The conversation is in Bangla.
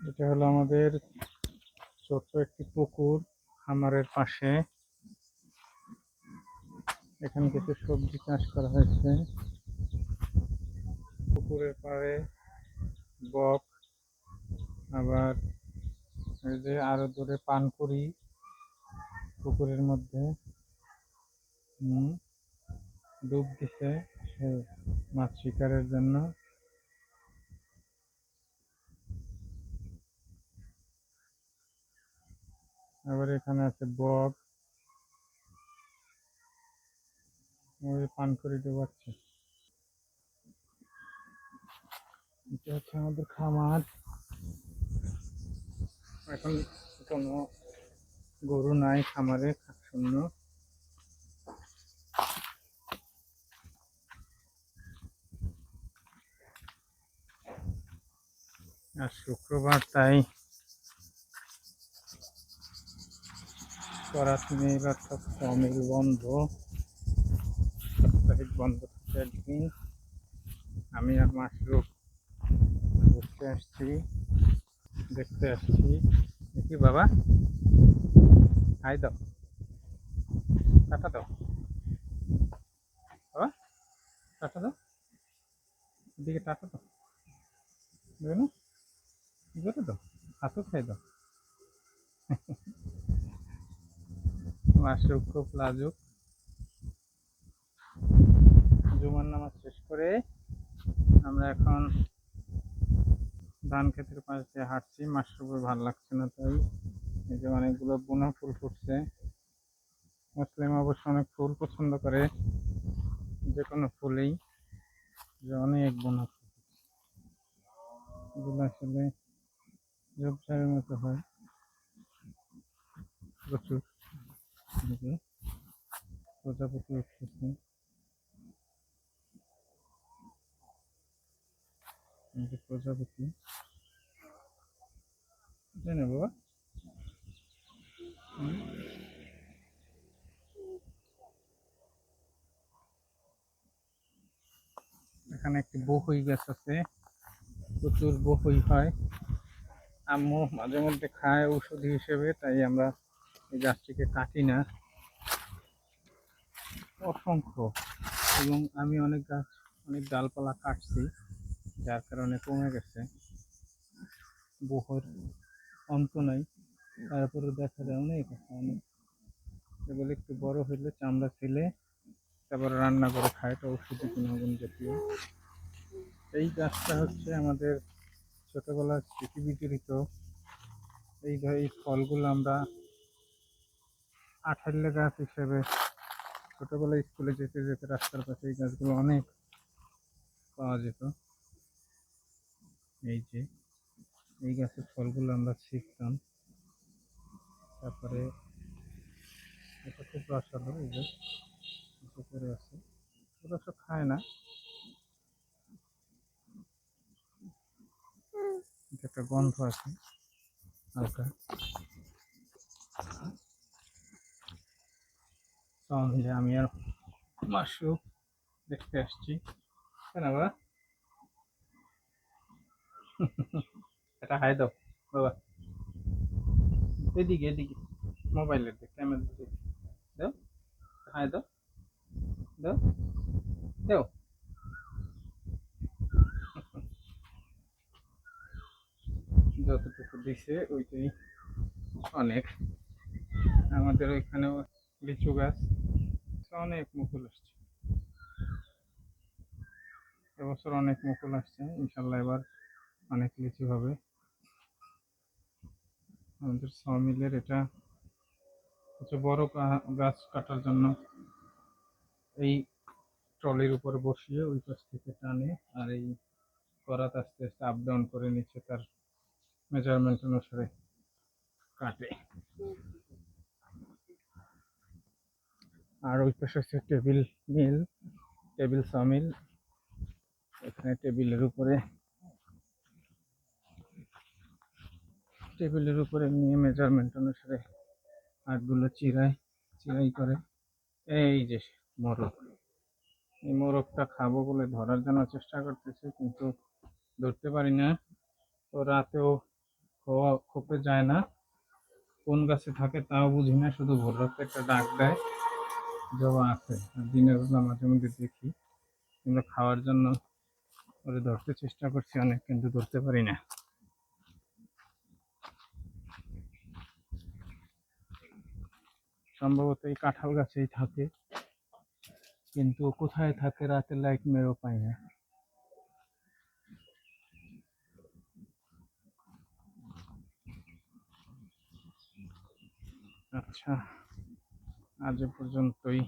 এটা হলো আমাদের ছোট্ট একটি পুকুর খামারের পাশে। এখানে কিছু সবজি চাষ করা হয়েছে। পুকুরের পাড়ে বক, আবার এই যে আরো দূরে পানকুড়ি পুকুরের মধ্যে ডুব দিছে সে মাছ শিকারের জন্য। আবার এখানে আছে বক, ওই পানকুড়ি ডুবাচ্ছে। এটা হচ্ছে আমাদের খামার। এখন কোনো গরু নাই খামারে, শূন্য। আর শুক্রবার তাই করাত নেই, অর্থাৎ সমিল বন্ধ, সাপ্তাহিক বন্ধ থাকে একদিন। আমি আর মাশরুফ ঘুরতে আসছি, দেখতে আসছি। কি বাবা, হাই দাও, টাটা দাও বাবা, টাটা দাও, এদিকে টাটা দাও, দেবে না, কি করে দাও, হাতও খাই দাও। মাশরুফ খুব লাজুক। জুমার নামাজ শেষ করে আমরা এখন ধান ক্ষেতের পাশ দিয়ে হাঁটছি। মাশরুফের ভালো লাগছে না, তাই এই যে অনেকগুলো বোনা ফুল ফুটছে। মুসলিম অবশ্য অনেক ফুল পছন্দ করে, যে কোনো ফুলেই, যে অনেক বোনা ফুল, এগুলো আসলে ঝোপঝাড়ের মতো হয় প্রচুর। প্রজাপতি উঠতেছে, প্রজাপতি, তাই না বাবা? এখানে একটি বকুই গাছ আছে, প্রচুর বকুই হয়। আম্মু মাঝে মধ্যে খায় ঔষধি হিসেবে, তাই আমরা এই গাছটিকে কাটি না। অসংখ্য, এবং আমি অনেক গাছ, অনেক ডালপালা কাটছি, যার কারণে কমে গেছে, বকুর অন্ত নাই। তারপরে দেখা যায় অনেক আছে, অনেক। এগুলো একটু বড় হইলে চামড়া ফেলে তারপর রান্না করে খায়, এটা ঔষধি গুণাগুণ জাতীয়। এই গাছটা হচ্ছে আমাদের ছোটবেলার স্মৃতি বিজড়িত। এই ফলগুলো আমরা আঠাল্লে গাছ হিসেবে ছোটবেলায় স্কুলে যেতে যেতে রাস্তার পাশে এই গাছগুলো অনেক পাওয়া যেত। এই যে এই গাছের ফলগুলো আমরা ছিঁড়তাম। তারপরে এটা খুব রসালো, এই যে পুকুরে আছে, অবশ্য খায় না, একটা গন্ধ আছে হালকা। তো আমি আর মাশরুফ দেখতে আসছি, কেন বাবা? এটা হাই দাও বাবা, এদিকে এদিকে, মোবাইলের দিকে, ক্যামেরার দিকে দাও, হাই দাও, দাও দাও। যতটুকু দিছে ওইটাই অনেক। আমাদের ওইখানেও লিচু গাছ, অনেক মুকুল আসছে এবছর, অনেক মুকুল আসছে, ইনশাল্লাহ এবার অনেক লিচু হবে। আমাদের সমিলের এটা হচ্ছে বড় গাছ কাটার জন্য এই ট্রলির উপরে বসিয়ে ওই পাশ থেকে টানে, আর এই করাত আস্তে আস্তে আপ ডাউন করে নিচ্ছে, তার মেজারমেন্ট অনুসারে কাটে। আর ওই পাশে হচ্ছে টেবিল মিল, টেবিল সমিল। এখানে টেবিলের উপরে নিয়ে মেজারমেন্ট অনুসারে কাঠগুলো চিরাই করে। এই যে মোরগ, এই মোরগটা খাবো বলে ধরার জন্য চেষ্টা করতেছে, কিন্তু ধরতে পারি না। তো রাতেও খোপে যায় না, কোন গাছে থাকে তাও বুঝি না, শুধু ভোর রাতে একটা ডাক দেয় জবা আছে। আর দিনের বেলা মাঝে মধ্যে দেখি, কিন্তু খাওয়ার জন্য ওরে ধরতে চেষ্টা করছি অনেক, কিন্তু ধরতে পারি না। সম্ভবত এই কাঁঠাল গাছেই থাকে, কিন্তু কোথায় থাকে রাতে লাইট মেরেও পাই না। আচ্ছা, আজ এ পর্যন্তই।